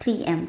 3M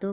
2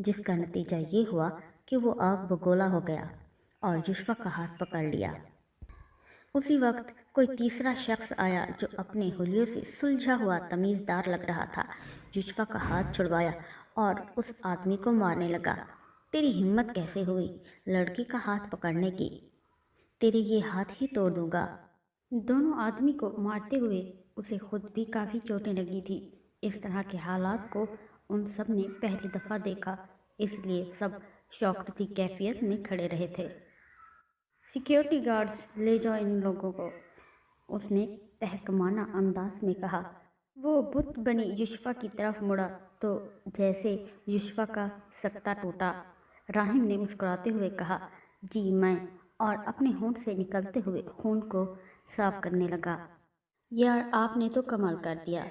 جس کا نتیجہ یہ ہوا کہ وہ آگ بگولا ہو گیا اور یوشفا کا ہاتھ پکڑ لیا۔ اسی وقت کوئی تیسرا شخص آیا جو اپنے حلیوں سے سلجھا ہوا تمیزدار لگ رہا تھا۔ یوشفا کا ہاتھ چھڑوایا اور اس آدمی کو مارنے لگا۔ تیری ہمت کیسے ہوئی لڑکی کا ہاتھ پکڑنے کی؟ تیرے یہ ہاتھ ہی توڑ دوں گا۔ دونوں آدمی کو مارتے ہوئے اسے خود بھی کافی چوٹیں لگی تھی۔ اس طرح کے حالات کو ان سب نے پہلی دفعہ دیکھا، اس لیے سب شوکتی کیفیت میں کھڑے رہے تھے۔ سیکیورٹی گارڈز لے جاؤ ان لوگوں کو، اس نے تحکمانہ انداز میں کہا۔ وہ بت بنی یوشفا کی طرف مڑا تو جیسے یوشفا کا سکتہ ٹوٹا۔ راہم نے مسکراتے ہوئے کہا، جی میں، اور اپنے ہونٹ سے نکلتے ہوئے خون کو صاف کرنے لگا۔ یار آپ نے تو کمال کر دیا،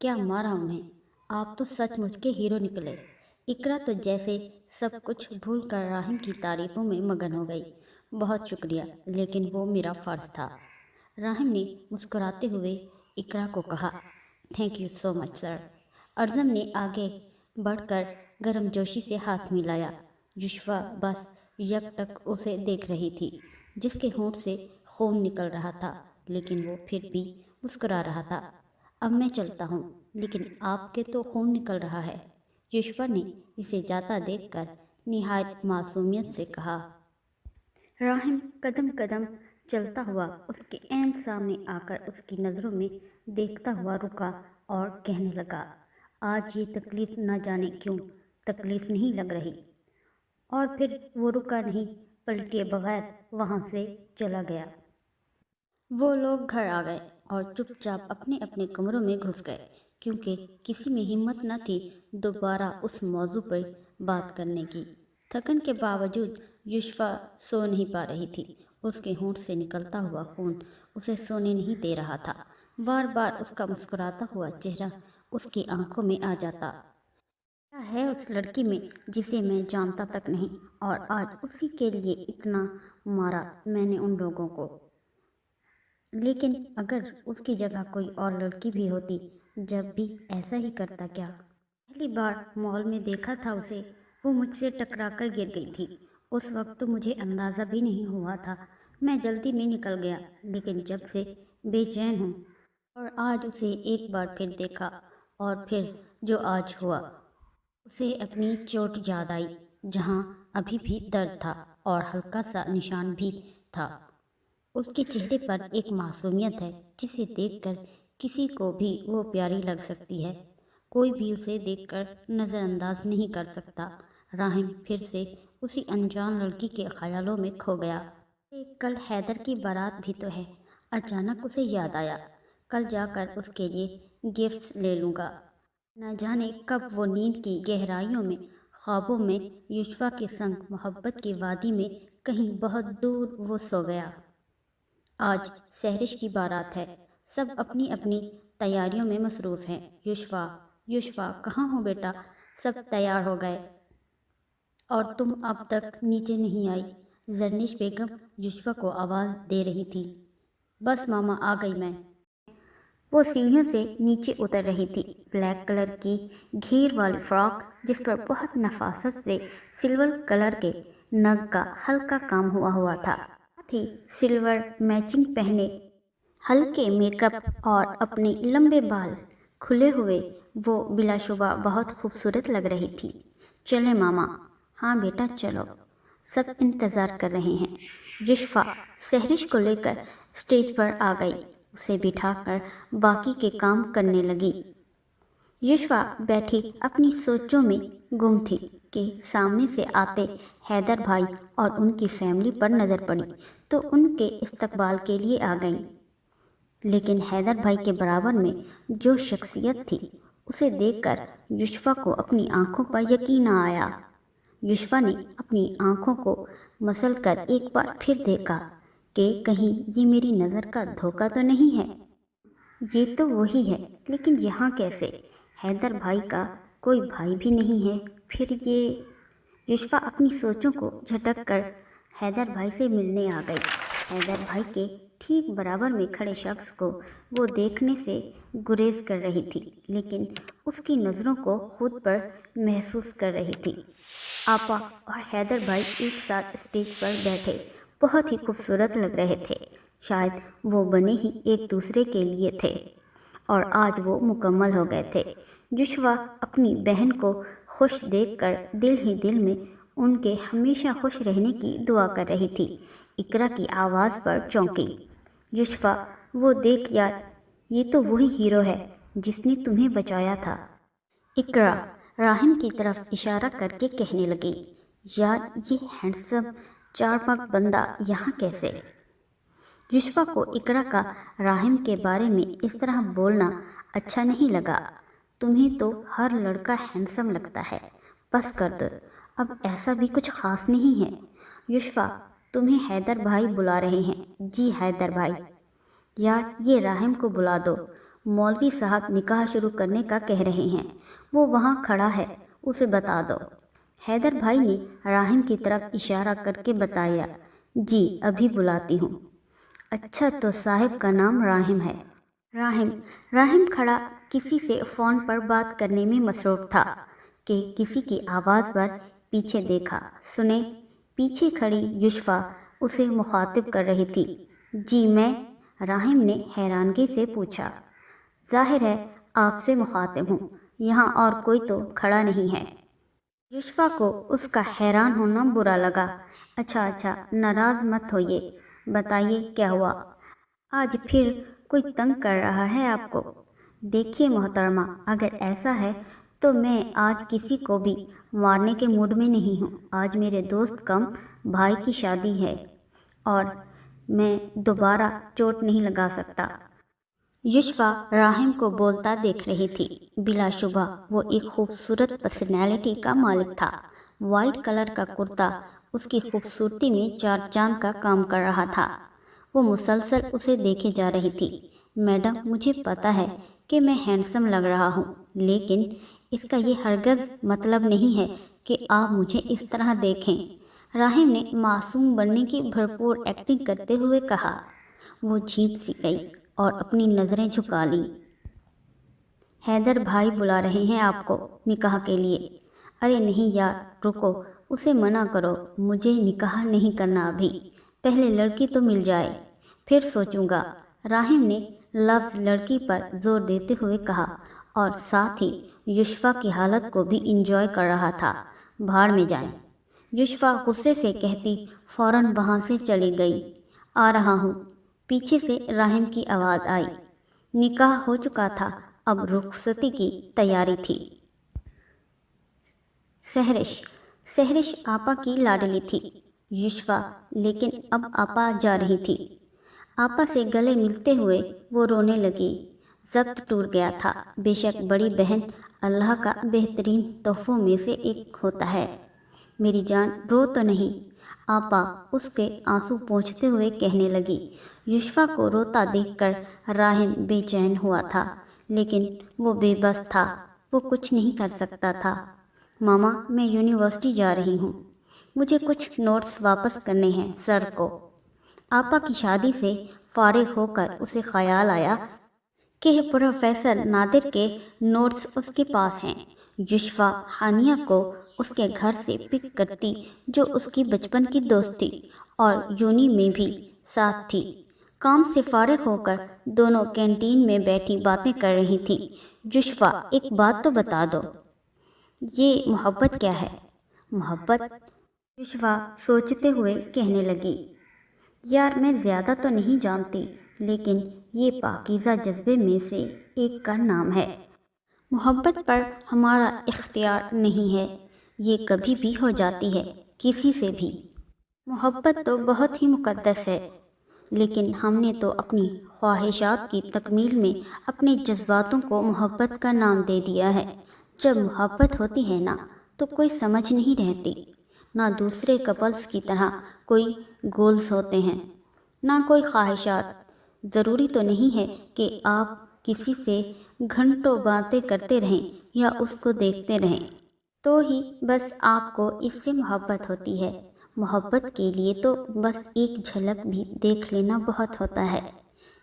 کیا مارا انہیں، آپ تو سچ مچ کے ہیرو نکلے۔ اقرا تو جیسے سب کچھ بھول کر راہم کی تعریفوں میں مگن ہو گئی۔ بہت شکریہ، لیکن وہ میرا فرض تھا۔ راہم نے مسکراتے ہوئے اقرا کو کہا، تھینک یو سو مچ سر۔ ارزم نے آگے بڑھ کر گرم جوشی سے ہاتھ ملایا۔ یوشفا بس یک ٹک اسے دیکھ رہی تھی، جس کے ہونٹ سے خون نکل رہا تھا، لیکن وہ پھر بھی مسکرا رہا تھا۔ اب میں چلتا ہوں، لیکن آپ کے تو خون نکل رہا ہے، یوشفا نے اسے جاتا دیکھ کر نہایت معصومیت سے کہا۔ راہم قدم قدم چلتا ہوا اس کے عین سامنے آ کر اس کی نظروں میں دیکھتا ہوا رکا اور کہنے لگا، آج یہ تکلیف نہ جانے کیوں تکلیف نہیں لگ رہی۔ اور پھر وہ رکا نہیں، پلٹے بغیر وہاں سے چلا گیا۔ وہ لوگ گھر آ گئے اور چپ چاپ اپنے اپنے کمروں میں گھس گئے، کیونکہ کسی میں ہمت نہ تھی دوبارہ اس موضوع پر بات کرنے کی۔ تھکن کے باوجود یوشفا سو نہیں پا رہی تھی۔ اس کے ہونٹ سے نکلتا ہوا خون اسے سونے نہیں دے رہا تھا۔ بار بار اس کا مسکراتا ہوا چہرہ اس کی آنکھوں میں آ جاتا۔ کیا ہے اس لڑکی میں جسے میں جانتا تک نہیں، اور آج اسی کے لیے اتنا مارا میں نے ان لوگوں کو۔ لیکن اگر اس کی جگہ کوئی اور لڑکی بھی ہوتی، جب بھی ایسا ہی کرتا کیا؟ پہلی بار مال میں دیکھا تھا اسے، وہ مجھ سے ٹکرا کر گر گئی تھی۔ اس وقت تو مجھے اندازہ بھی نہیں ہوا تھا، میں جلدی میں نکل گیا، لیکن جب سے بے چین ہوں، اور آج اسے ایک بار پھر دیکھا، اور پھر جو آج ہوا، اسے اپنی چوٹ یاد آئی، جہاں ابھی بھی درد تھا اور ہلکا سا نشان بھی تھا۔ اس کے چہرے پر ایک معصومیت ہے جسے دیکھ کر کسی کو بھی وہ پیاری لگ سکتی ہے، کوئی بھی اسے دیکھ کر نظر انداز نہیں کر سکتا۔ راہم پھر سے اسی انجان لڑکی کے خیالوں میں کھو گیا۔ کل حیدر کی بارات بھی تو ہے، اچانک اسے یاد آیا، کل جا کر اس کے لیے گفٹس لے لوں گا۔ نہ جانے کب وہ نیند کی گہرائیوں میں، خوابوں میں، یوشفا کے سنگ محبت کی وادی میں کہیں بہت دور وہ سو گیا۔ آج سہرش کی بارات ہے، سب اپنی اپنی تیاریوں میں مصروف ہیں۔ یوشفا، یوشفا کہاں ہو بیٹا؟ سب تیار ہو گئے اور تم اب تک نیچے نہیں آئی؟ زرنش بیگم یوشفا کو آواز دے رہی تھی۔ بس ماما آ گئی میں۔ وہ سیڑھیوں سے نیچے اتر رہی تھی۔ بلیک کلر کی گھیر والی فراک، جس پر بہت نفاست سے سلور کلر کے نگ کا ہلکا کام ہوا تھا، تھی سلور میچنگ پہنے، ہلکے میک اپ اور اپنے لمبے بال کھلے ہوئے وہ بلا شبہ بہت خوبصورت لگ رہی تھی۔ چلے ماما؟ ہاں بیٹا چلو، سب انتظار کر رہے ہیں۔ یوشفا سہرش کو لے کر اسٹیج پر آ گئی، اسے بٹھا کر باقی کے کام کرنے لگی۔ یوشفا بیٹھی اپنی سوچوں میں گم تھی کہ سامنے سے آتے حیدر بھائی اور ان کی فیملی پر نظر پڑی تو ان کے استقبال کے لیے آ گئیں، لیکن حیدر بھائی کے برابر میں جو شخصیت تھی، اسے دیکھ کر یوشفا کو اپنی آنکھوں پر یقین نہ آیا۔ یوشفا نے اپنی آنکھوں کو مسل کر ایک بار پھر دیکھا کہ کہیں یہ میری نظر کا دھوکہ تو نہیں ہے، یہ تو وہی ہے، لیکن یہاں کیسے؟ حیدر بھائی کا کوئی بھائی بھی نہیں ہے، پھر یہ؟ یوشفا اپنی سوچوں کو جھٹک کر حیدر بھائی سے ملنے آ گئی۔ حیدر بھائی کے ٹھیک برابر میں کھڑے شخص کو وہ دیکھنے سے گریز کر رہی تھی، لیکن اس کی نظروں کو خود پر محسوس کر رہی تھی۔ آپا اور حیدر بھائی ایک ساتھ اسٹیج پر بیٹھے بہت ہی خوبصورت لگ رہے تھے۔ شاید وہ بنے ہی ایک دوسرے کے لیے تھے اور آج وہ مکمل ہو گئے تھے۔ جشوا اپنی بہن کو خوش دیکھ کر دل ہی دل میں ان کے ہمیشہ خوش رہنے کی دعا کر رہی تھی۔ اقرا کی آواز پر چونکی۔ جشوا، وہ دیکھ یار، یہ تو وہی ہیرو ہے جس نے تمہیں بچایا تھا۔ اقرا راہم کی طرف اشارہ کر کے کہنے لگی، یار یہ ہینڈسم چارپاک بندہ یہاں کیسے؟ جشوا کو اقرا کا راہم کے بارے میں اس طرح بولنا اچھا نہیں لگا۔ تمہیں تو ہر لڑکا ہینڈسم لگتا ہے، بس کر دو، اب ایسا بھی کچھ خاص نہیں ہے۔ جشوا، تمہیں حیدر بھائی بلا رہے ہیں۔ جی حیدر بھائی۔ یار یہ راہم کو بلا دو، مولوی صاحب نکاح شروع کرنے کا کہہ رہے ہیں، وہ وہاں کھڑا ہے، اسے بتا دو۔ حیدر بھائی نے راہم کی طرف اشارہ کر کے بتایا، جی ابھی بلاتی ہوں۔ اچھا تو صاحب کا نام راہم ہے؟ راہم کھڑا کسی سے فون پر بات کرنے میں مصروف تھا کہ کسی کی آواز پر پیچھے دیکھا۔ سنیں، پیچھے کھڑی جشوا اسے مخاطب کر رہی تھی۔ جی میں، راہم نے حیرانگی سے پوچھا۔ ظاہر ہے آپ سے مخاطب ہوں، یہاں اور کوئی تو کھڑا نہیں ہے۔ جشوا کو اس کا حیران ہونا برا لگا۔ اچھا ناراض مت ہوئیے، بتائیے کیا ہوا؟ آج پھر کوئی تنگ کر رہا ہے آپ کو؟ دیکھیے محترمہ، اگر ایسا ہے تو میں آج کسی کو بھی مارنے کے موڈ میں نہیں ہوں۔ آج میرے دوست کم بھائی کی شادی ہے اور میں دوبارہ چوٹ نہیں لگا سکتا۔ جشوا راہم کو بولتا دیکھ رہی تھی۔ بلا شبہ وہ ایک خوبصورت پرسنالٹی کا مالک تھا۔ وائٹ کلر کا کرتا اس کی خوبصورتی میں چار چاند کا کام کر رہا تھا۔ وہ مسلسل اسے دیکھے جا رہی تھی۔ میڈم، مجھے پتا ہے کہ میں ہینڈسم لگ رہا ہوں، لیکن اس کا یہ ہرگز مطلب نہیں ہے کہ آپ مجھے اس طرح دیکھیں۔ راہم نے معصوم بننے کی بھرپور ایکٹنگ کرتے ہوئے کہا۔ وہ جھیپ سی گئی اور اپنی نظریں جھکا لیں۔ حیدر بھائی بلا رہے ہیں آپ کو نکاح کے لیے۔ ارے نہیں یار، رکو، اسے منع کرو، مجھے نکاح نہیں کرنا ابھی، پہلے لڑکی تو مل جائے، پھر سوچوں گا۔ راہم نے لفظ لڑکی پر زور دیتے ہوئے کہا اور ساتھ ہی جشوا کی حالت کو بھی انجوائے کر رہا تھا۔ بھاڑ میں جائیں، جشوا غصے سے کہتی فوراً وہاں سے چلی گئی۔ آ رہا ہوں، پیچھے سے راہم کی آواز آئی۔ نکاح ہو چکا تھا، اب رخصتی کی تیاری تھی۔ سہرش آپا کی لاڈلی تھی جشوا، لیکن اب آپا جا رہی تھی۔ آپا سے گلے ملتے ہوئے وہ رونے لگی۔ ضبط ٹوٹ گیا تھا۔ بے شک بڑی بہن اللہ کا بہترین تحفوں میں سے ایک ہوتا ہے۔ میری جان، رو تو نہیں؟ آپا اس کے آنسو پونچھتے ہوئے کہنے لگی۔ جشوا کو روتا دیکھ کر راہم بے چین ہوا تھا، لیکن وہ بے بس تھا، وہ کچھ نہیں کر سکتا تھا۔ ماما، میں یونیورسٹی جا رہی ہوں، مجھے کچھ نوٹس واپس کرنے ہیں سر کو۔ آپا کی شادی سے فارغ ہو کر اسے خیال آیا کہ پروفیسر نادر کے نوٹس اس کے پاس ہیں۔ جشوا ہانیہ کو اس کے گھر سے پک کرتی، جو اس کی بچپن کی دوست تھی اور یونی میں بھی ساتھ تھی۔ کام سے فارغ ہو کر دونوں کینٹین میں بیٹھی باتیں کر رہی تھیں۔ جشوا، ایک بات تو بتا دو، یہ محبت کیا ہے؟ محبت؟ جشوا سوچتے ہوئے کہنے لگی، یار میں زیادہ تو نہیں جانتی، لیکن یہ پاکیزہ جذبے میں سے ایک کا نام ہے۔ محبت پر ہمارا اختیار نہیں ہے، یہ کبھی بھی ہو جاتی ہے، کسی سے بھی۔ محبت تو بہت ہی مقدس ہے، لیکن ہم نے تو اپنی خواہشات کی تکمیل میں اپنے جذباتوں کو محبت کا نام دے دیا ہے۔ جب محبت ہوتی ہے نا، تو کوئی سمجھ نہیں رہتی، نہ دوسرے کپلز کی طرح کوئی گولز ہوتے ہیں، نہ کوئی خواہشات۔ ضروری تو نہیں ہے کہ آپ کسی سے گھنٹوں باتیں کرتے رہیں یا اس کو دیکھتے رہیں تو ہی بس آپ کو اس سے محبت ہوتی ہے۔ محبت کے لیے تو بس ایک جھلک بھی دیکھ لینا بہت ہوتا ہے۔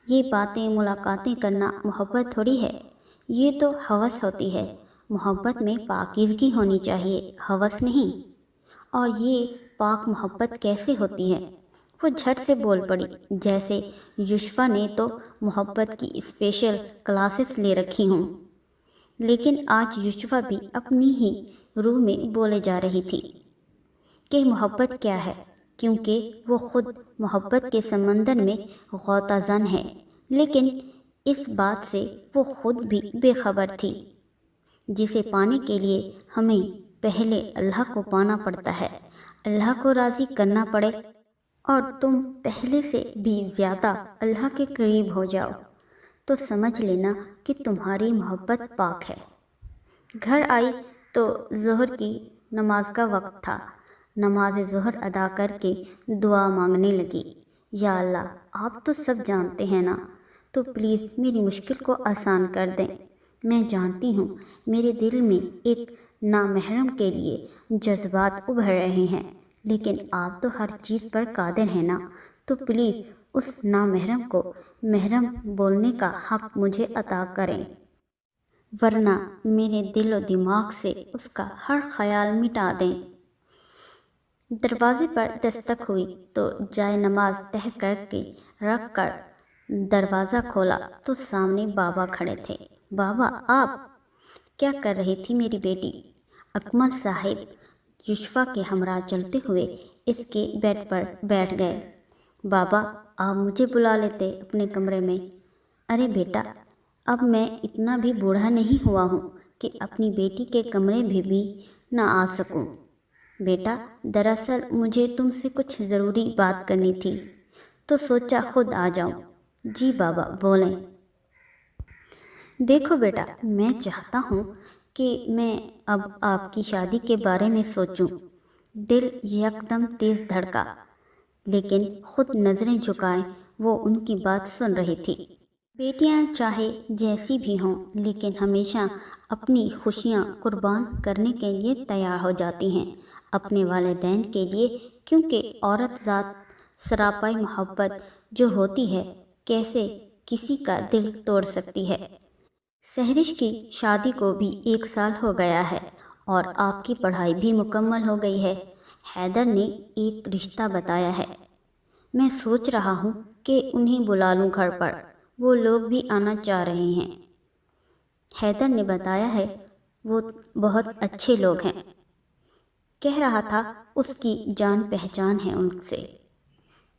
یہ باتیں ملاقاتیں کرنا محبت تھوڑی ہے، یہ تو ہوس ہوتی ہے۔ محبت میں پاکیزگی ہونی چاہیے، ہوس نہیں۔ اور یہ پاک محبت کیسے ہوتی ہے؟ وہ جھٹ سے بول پڑی، جیسے یوشفا نے تو محبت کی اسپیشل کلاسز لے رکھی ہوں۔ لیکن آج یوشفا بھی اپنی ہی روح میں بولے جا رہی تھی کہ محبت کیا ہے، کیونکہ وہ خود محبت کے سمندر میں غوطہ زن ہے، لیکن اس بات سے وہ خود بھی بے خبر تھی، جسے پانے کے لیے ہمیں پہلے اللہ کو پانا پڑتا ہے، اللہ کو راضی کرنا پڑے، اور تم پہلے سے بھی زیادہ اللہ کے قریب ہو جاؤ تو سمجھ لینا کہ تمہاری محبت پاک ہے۔ گھر آئی تو ظہر کی نماز کا وقت تھا۔ نماز ظہر ادا کر کے دعا مانگنے لگی، یا اللہ، آپ تو سب جانتے ہیں نا، تو پلیز میری مشکل کو آسان کر دیں۔ میں جانتی ہوں میرے دل میں ایک نامحرم کے لیے جذبات ابھر رہے ہیں، لیکن آپ تو ہر چیز پر قادر ہیں نا، تو پلیز اس نامحرم کو محرم بولنے کا حق مجھے عطا کریں، ورنہ میرے دل و دماغ سے اس کا ہر خیال مٹا دیں۔ دروازے پر دستک ہوئی تو جائے نماز تہہ کر کے رکھ کر دروازہ کھولا تو سامنے بابا کھڑے تھے۔ بابا، آپ کیا کر رہی تھی میری بیٹی؟ اکمل صاحب یوشفا کے ہمراہ چلتے ہوئے اس کے بیڈ پر بیٹھ گئے۔ بابا، آپ مجھے بلا لیتے اپنے کمرے میں۔ ارے بیٹا، اب میں اتنا بھی بوڑھا نہیں ہوا ہوں کہ اپنی بیٹی کے کمرے میں بھی نہ آ سکوں۔ بیٹا، دراصل مجھے تم سے کچھ ضروری بات کرنی تھی، تو سوچا خود آ جاؤں۔ جی بابا، بولیں۔ دیکھو بیٹا، میں چاہتا ہوں کہ میں اب آپ کی شادی کے بارے میں سوچوں۔ دل یکدم تیز دھڑکا، لیکن خود نظریں جھکائے وہ ان کی بات سن رہی تھی۔ بیٹیاں چاہے جیسی بھی ہوں، لیکن ہمیشہ اپنی خوشیاں قربان کرنے کے لیے تیار ہو جاتی ہیں، اپنے والدین کے لیے، کیونکہ عورت ذات سراپائی محبت جو ہوتی ہے کیسے کسی کا دل توڑ سکتی ہے۔ سہرش کی شادی کو بھی 1 سال ہو گیا ہے اور آپ کی پڑھائی بھی مکمل ہو گئی ہے۔ حیدر نے ایک رشتہ بتایا ہے، میں سوچ رہا ہوں کہ انہیں بلا لوں گھر پر، وہ لوگ بھی آنا چاہ رہے ہیں۔ حیدر نے بتایا ہے وہ بہت اچھے لوگ ہیں، کہہ رہا تھا اس کی جان پہچان ہے ان سے۔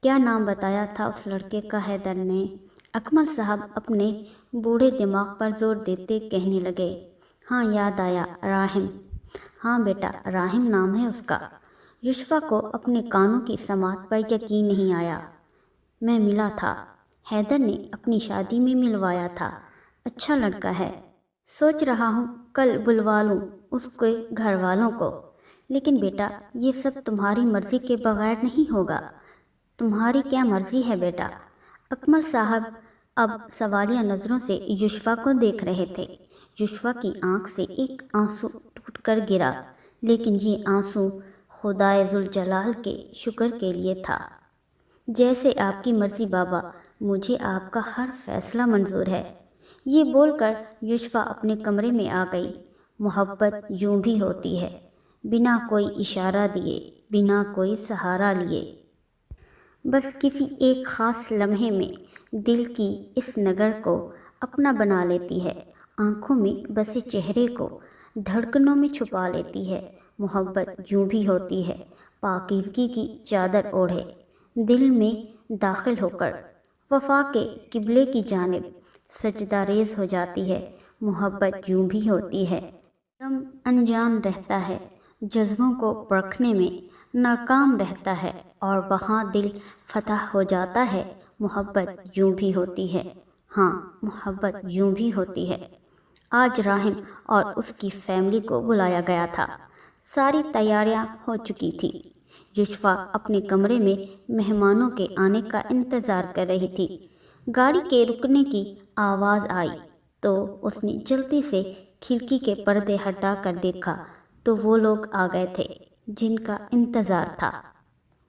کیا نام بتایا تھا اس لڑکے کا حیدر نے؟ اکمل صاحب اپنے بوڑھے دماغ پر زور دیتے کہنے لگے، ہاں یاد آیا، راحم۔ ہاں بیٹا، راحم نام ہے اس کا۔ یوشفا کو اپنے کانوں کی سماعت پر یقین نہیں آیا۔ میں ملا تھا، حیدر نے اپنی شادی میں ملوایا تھا، اچھا لڑکا ہے۔ سوچ رہا ہوں کل بلوا لوں اس کے گھر والوں کو، لیکن بیٹا یہ سب تمہاری مرضی کے بغیر نہیں ہوگا۔ تمہاری کیا مرضی ہے بیٹا؟ اکمل صاحب اب سوالیہ نظروں سے یوشفا کو دیکھ رہے تھے۔ یوشفا کی آنکھ سے ایک آنسو ٹوٹ کر گرا، لیکن یہ آنسو خدائے ذوالجلال کے شکر کے لیے تھا۔ جیسے آپ کی مرضی بابا، مجھے آپ کا ہر فیصلہ منظور ہے۔ یہ بول کر یوشفا اپنے کمرے میں آ گئی۔ محبت یوں بھی ہوتی ہے، بنا کوئی اشارہ دیے، بنا کوئی سہارا لیے، بس کسی ایک خاص لمحے میں دل کی اس نگر کو اپنا بنا لیتی ہے، آنکھوں میں بسے چہرے کو دھڑکنوں میں چھپا لیتی ہے۔ محبت یوں بھی ہوتی ہے، پاکیزگی کی چادر اوڑھے، دل میں داخل ہو کر وفا کے قبلے کی جانب سجدہ ریز ہو جاتی ہے۔ محبت یوں بھی ہوتی ہے، دم انجان رہتا ہے، جذبوں کو پرکھنے میں ناکام رہتا ہے، اور وہاں دل فتح ہو جاتا ہے۔ محبت یوں بھی ہوتی ہے، ہاں محبت یوں بھی ہوتی ہے۔ آج راحم اور اس کی فیملی کو بلایا گیا تھا، ساری تیاریاں ہو چکی تھی۔ یوشفا اپنے کمرے میں مہمانوں کے آنے کا انتظار کر رہی تھی۔ گاڑی کے رکنے کی آواز آئی تو اس نے جلدی سے کھڑکی کے پردے ہٹا کر دیکھا تو وہ لوگ آ گئے تھے جن کا انتظار تھا۔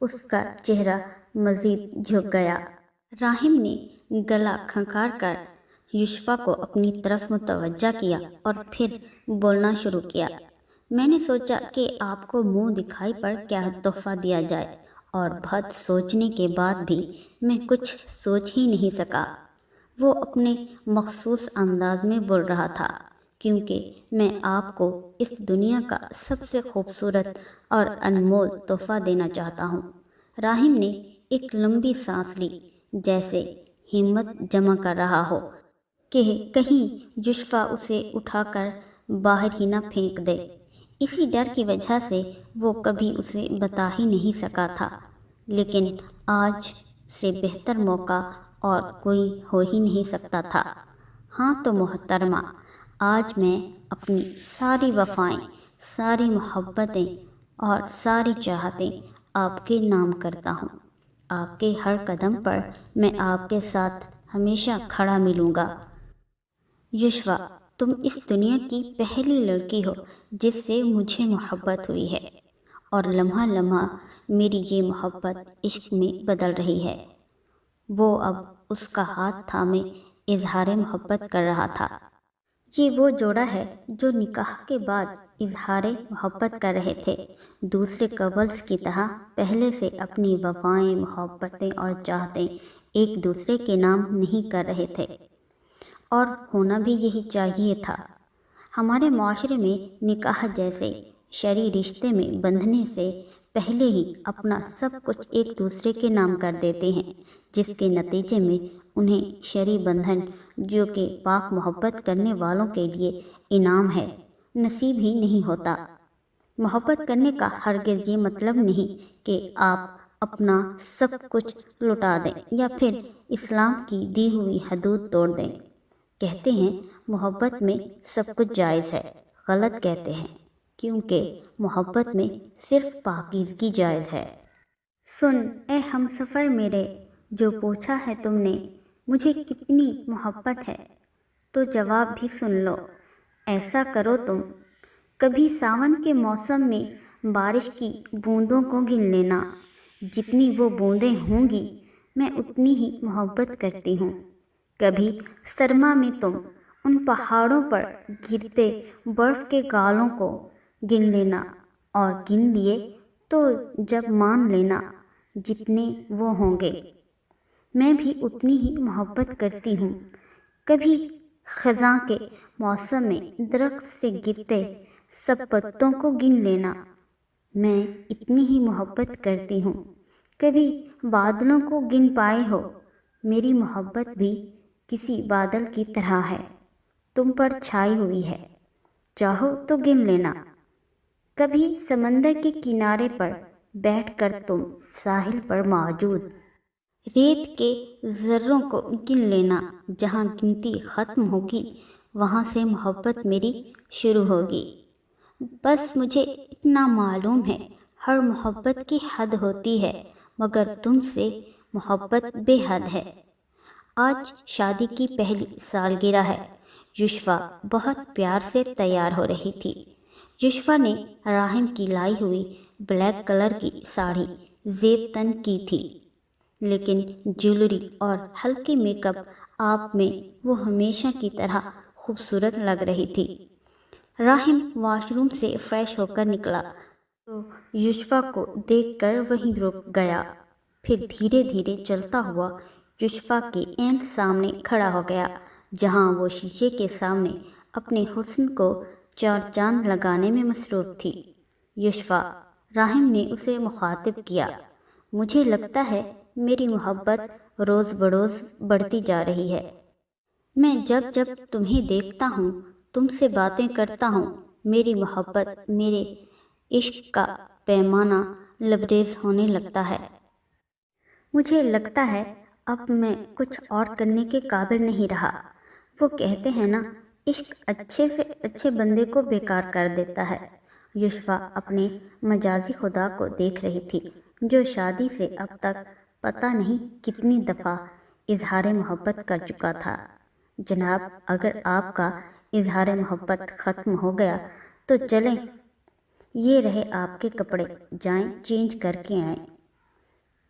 اس کا چہرہ مزید جھک گیا۔ راحم نے گلا کھنکار کر یوسفہ کو اپنی طرف متوجہ کیا اور پھر بولنا شروع کیا۔ میں نے سوچا کہ آپ کو منہ دکھائی پر کیا تحفہ دیا جائے، اور بہت سوچنے کے بعد بھی میں کچھ سوچ ہی نہیں سکا۔ وہ اپنے مخصوص انداز میں بول رہا تھا، کیونکہ میں آپ کو اس دنیا کا سب سے خوبصورت اور انمول تحفہ دینا چاہتا ہوں۔ راحم نے ایک لمبی سانس لی، جیسے ہمت جمع کر رہا ہو کہ کہیں یوسفہ اسے اٹھا کر باہر ہی نہ پھینک دے۔ اسی ڈر کی وجہ سے وہ کبھی اسے بتا ہی نہیں سکا تھا، لیکن آج سے بہتر موقع اور کوئی ہو ہی نہیں سکتا تھا۔ ہاں تو محترمہ، آج میں اپنی ساری وفائیں، ساری محبتیں اور ساری چاہتیں آپ کے نام کرتا ہوں۔ آپ کے ہر قدم پر میں آپ کے ساتھ ہمیشہ کھڑا ملوں گا۔ یوسفہ، تم اس دنیا کی پہلی لڑکی ہو جس سے مجھے محبت ہوئی ہے، اور لمحہ لمحہ میری یہ محبت عشق میں بدل رہی ہے۔ وہ اب اس کا ہاتھ تھامے اظہار محبت کر رہا تھا۔ یہ وہ جوڑا ہے جو نکاح کے بعد اظہار محبت کر رہے تھے، دوسرے کپلز کی طرح پہلے سے اپنی وفائیں، محبتیں اور چاہتیں ایک دوسرے کے نام نہیں کر رہے تھے، اور ہونا بھی یہی چاہیے تھا۔ ہمارے معاشرے میں نکاح جیسے شرعی رشتے میں بندھنے سے پہلے ہی اپنا سب کچھ ایک دوسرے کے نام کر دیتے ہیں، جس کے نتیجے میں انہیں شرعی بندھن، جو کہ پاک محبت کرنے والوں کے لیے انعام ہے، نصیب ہی نہیں ہوتا۔ محبت کرنے کا ہرگز یہ مطلب نہیں کہ آپ اپنا سب کچھ لٹا دیں یا پھر اسلام کی دی ہوئی حدود توڑ دیں۔ کہتے ہیں محبت میں سب کچھ جائز ہے، غلط کہتے ہیں، کیونکہ محبت میں صرف پاکیزگی جائز ہے۔ سن اے ہم سفر میرے، جو پوچھا ہے تم نے مجھے کتنی محبت ہے، تو جواب بھی سن لو۔ ایسا کرو تم کبھی ساون کے موسم میں بارش کی بوندوں کو گن لینا، جتنی وہ بوندیں ہوں گی میں اتنی ہی محبت کرتی ہوں۔ کبھی سرما میں تم ان پہاڑوں پر گرتے برف کے گالوں کو گن لینا، اور گن لیے تو جب مان لینا جتنے وہ ہوں گے، میں بھی اتنی ہی محبت کرتی ہوں۔ کبھی خزاں کے موسم میں درخت سے گرتے سب پتوں کو گن لینا، میں اتنی ہی محبت کرتی ہوں۔ کبھی بادلوں کو گن پائے ہو، میری محبت بھی کسی بادل کی طرح ہے، تم پر چھائی ہوئی ہے، چاہو تو گن لینا۔ کبھی سمندر کے کنارے پر بیٹھ کر تم ساحل پر موجود ریت کے ذروں کو گن لینا، جہاں گنتی ختم ہوگی وہاں سے محبت میری شروع ہوگی۔ بس مجھے اتنا معلوم ہے، ہر محبت کی حد ہوتی ہے، مگر تم سے محبت بے حد ہے۔ آج شادی کی پہلی سالگرہ ہے۔ یوسفہ بہت پیار سے تیار ہو رہی تھی۔ یوسفہ نے راحم کی لائی ہوئی بلیک کلر کی ساڑی زیب تن کی تھی، لیکن جیولری اور ہلکے میک اپ آپ میں وہ ہمیشہ کی طرح خوبصورت لگ رہی تھی۔ راحم واش روم سے فریش ہو کر نکلا تو یوسفہ کو دیکھ کر وہیں رک گیا، پھر دھیرے دھیرے چلتا ہوا یوسفہ کے عین سامنے کھڑا ہو گیا، جہاں وہ شیشے کے سامنے اپنے حسن کو چار چاند لگانے میں مصروف تھی۔ یوسفہ، راحم نے اسے مخاطب کیا، مجھے لگتا ہے میری محبت روز بروز بڑھتی جا رہی ہے۔ میں جب جب تمہیں دیکھتا ہوں، تم سے باتیں کرتا ہوں، میری محبت، میرے عشق کا پیمانہ لبریز ہونے لگتا ہے۔ مجھے لگتا ہے اب میں کچھ اور کرنے کے قابل نہیں رہا۔ وہ کہتے ہیں نا، عشق اچھے سے اچھے بندے کو بیکار کر دیتا ہے۔ یوسفہ اپنے مجازی خدا کو دیکھ رہی تھی، جو شادی سے اب تک پتہ نہیں کتنی دفعہ اظہار محبت کر چکا تھا۔ جناب، اگر آپ کا اظہار محبت ختم ہو گیا تو چلیں، یہ رہے آپ کے کپڑے، جائیں چینج کر کے آئیں۔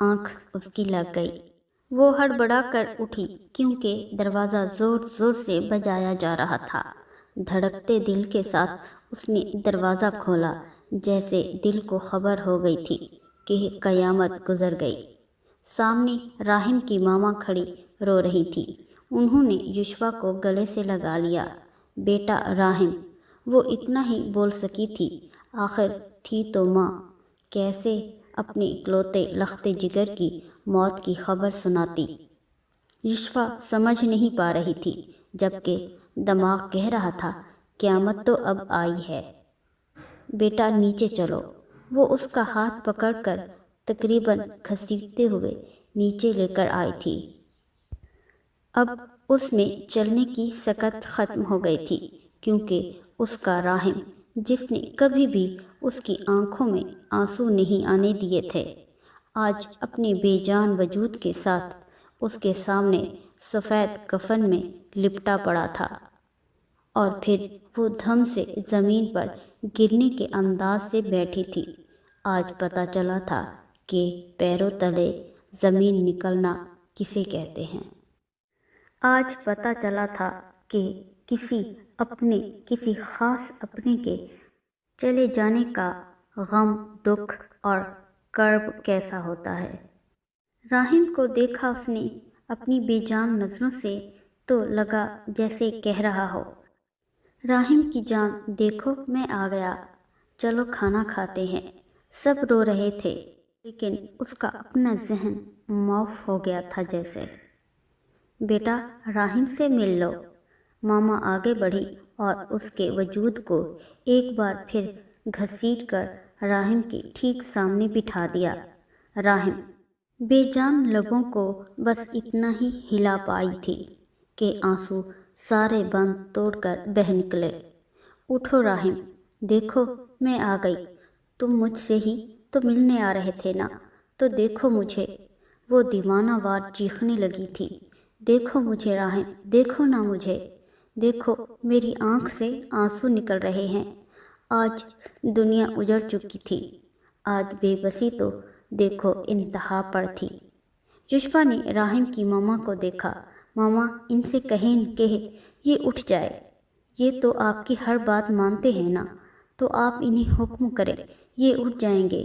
آنکھ اس کی لگ گئی۔ وہ ہڑبڑا کر اٹھی کیونکہ دروازہ زور زور سے بجایا جا رہا تھا۔ دھڑکتے دل کے ساتھ اس نے دروازہ کھولا، جیسے دل کو خبر ہو گئی تھی کہ قیامت گزر گئی۔ سامنے راحم کی ماما کھڑی رو رہی تھی۔ انہوں نے یوشوا کو گلے سے لگا لیا۔ بیٹا راحم، وہ اتنا ہی بول سکی تھی۔ آخر تھی تو ماں، کیسے اپنے اکلوتے لختے جگر کی موت کی خبر سناتی؟ یوشوا سمجھ نہیں پا رہی تھی، جبکہ دماغ کہہ رہا تھا قیامت تو اب آئی ہے۔ بیٹا نیچے چلو۔ وہ اس کا ہاتھ پکڑ کر تقریباً گھسیٹتے ہوئے نیچے لے کر آئی تھی۔ اب اس میں چلنے کی سکت ختم ہو گئی تھی، کیونکہ اس کا راحم، جس نے کبھی بھی اس کی آنکھوں میں آنسو نہیں آنے دیے تھے، آج اپنے بے جان وجود کے ساتھ اس کے سامنے سفید کفن میں لپٹا پڑا تھا۔ اور پھر وہ دھم سے زمین پر گرنے کے انداز سے بیٹھی تھی۔ آج پتہ چلا تھا کہ پیروں تلے زمین نکلنا کسے کہتے ہیں۔ آج پتہ چلا تھا کہ کسی خاص اپنے کے چلے جانے کا غم، دکھ اور کرب کیسا ہوتا ہے۔ راحم کو دیکھا اس نے اپنی بے جان نظروں سے تو لگا جیسے کہہ رہا ہو، راحم کی جان دیکھو میں آ گیا، چلو کھانا کھاتے ہیں۔ سب رو رہے تھے، لیکن اس کا اپنا ذہن معاف ہو گیا تھا جیسے۔ بیٹا راحم سے مل لو۔ ماما آگے بڑھی اور اس کے وجود کو ایک بار پھر گھسیٹ کر راحم کے ٹھیک سامنے بٹھا دیا۔ راحم بے جان لبوں کو بس اتنا ہی ہلا پائی تھی کہ آنسو سارے بند توڑ کر بہہ نکلے۔ اٹھو راحم، دیکھو میں آ گئی۔ تم مجھ سے ہی تو ملنے آ رہے تھے نا، تو دیکھو مجھے۔ وہ دیوانہ وار چیخنے لگی تھی۔ دیکھو مجھے راحم، دیکھو نا مجھے، دیکھو میری آنکھ سے آنسو نکل رہے ہیں۔ آج دنیا اجڑ چکی تھی، آج بے بسی تو دیکھو انتہا پر تھی۔ یوشوا نے راحم کی ماما کو دیکھا۔ ماما ان سے کہیں کہ یہ اٹھ جائے، یہ تو آپ کی ہر بات مانتے ہیں نا، تو آپ انہیں حکم کریں، یہ اٹھ جائیں گے۔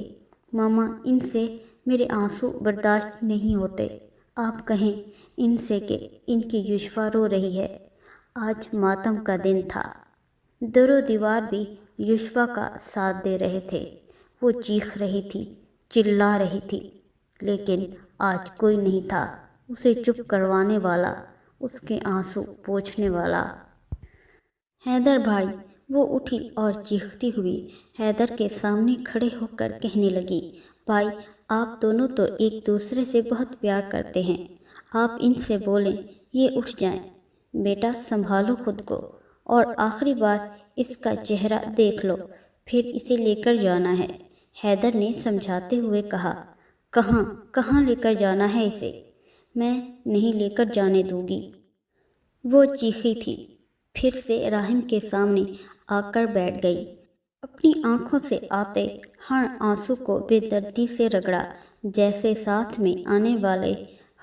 ماما ان سے میرے آنسو برداشت نہیں ہوتے، آپ کہیں ان سے کہ ان کی یوشوا رو رہی ہے۔ آج ماتم کا دن تھا، در و دیوار بھی یوشوا کا ساتھ دے رہے تھے۔ وہ چیخ رہی تھی، چلا رہی تھی، لیکن آج کوئی نہیں تھا اسے چپ کروانے والا، اس کے آنسو پوچھنے والا۔ حیدر بھائی، وہ اٹھی اور چیختی ہوئی حیدر کے سامنے کھڑے ہو کر کہنے لگی، بھائی آپ دونوں تو ایک دوسرے سے بہت پیار کرتے ہیں، آپ ان سے بولیں یہ اٹھ جائیں۔ بیٹا سنبھالو خود کو، اور آخری بار اس کا چہرہ دیکھ لو، پھر اسے لے کر جانا ہے۔ حیدر نے سمجھاتے ہوئے کہا، کہاں لے کر جانا ہے اسے؟ میں نہیں لے کر جانے دوں گی۔ وہ چیخی تھی، پھر سے راحم کے سامنے آ کر بیٹھ گئی، اپنی آنکھوں سے آتے ہر آنسو کو بے دردی سے رگڑا، جیسے ساتھ میں آنے والے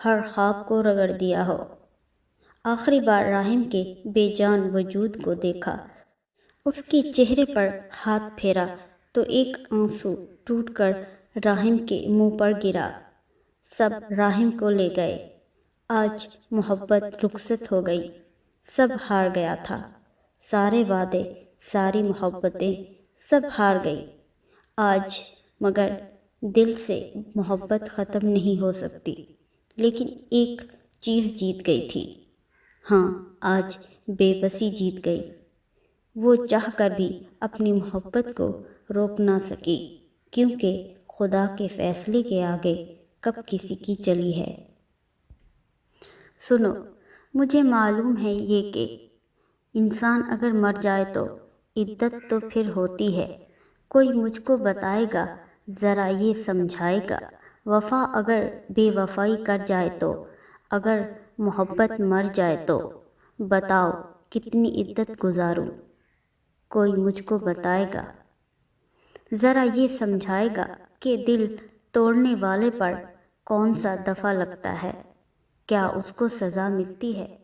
ہر خواب کو رگڑ دیا ہو۔ آخری بار راحم کے بے جان وجود کو دیکھا، اس کے چہرے پر ہاتھ پھیرا تو ایک آنسو ٹوٹ کر راحم کے منہ پر گرا۔ سب راحم کو لے گئے۔ آج محبت رخصت ہو گئی، سب ہار گیا تھا، سارے وعدے، ساری محبتیں، سب ہار گئی آج۔ مگر دل سے محبت ختم نہیں ہو سکتی، لیکن ایک چیز جیت گئی تھی۔ ہاں، آج بے بسی جیت گئی۔ وہ چاہ کر بھی اپنی محبت کو روک نہ سکی، کیونکہ خدا کے فیصلے کے آگے کب کسی کی چلی ہے۔ سنو، مجھے معلوم ہے یہ کہ انسان اگر مر جائے تو عدت تو پھر ہوتی ہے، کوئی مجھ کو بتائے گا، ذرا یہ سمجھائے گا، وفا اگر بے وفائی کر جائے تو، اگر محبت مر جائے تو، بتاؤ کتنی عدت گزاروں؟ کوئی مجھ کو بتائے گا، ذرا یہ سمجھائے گا کہ دل توڑنے والے پر کون سا دفعہ لگتا ہے؟ کیا اس کو سزا ملتی ہے؟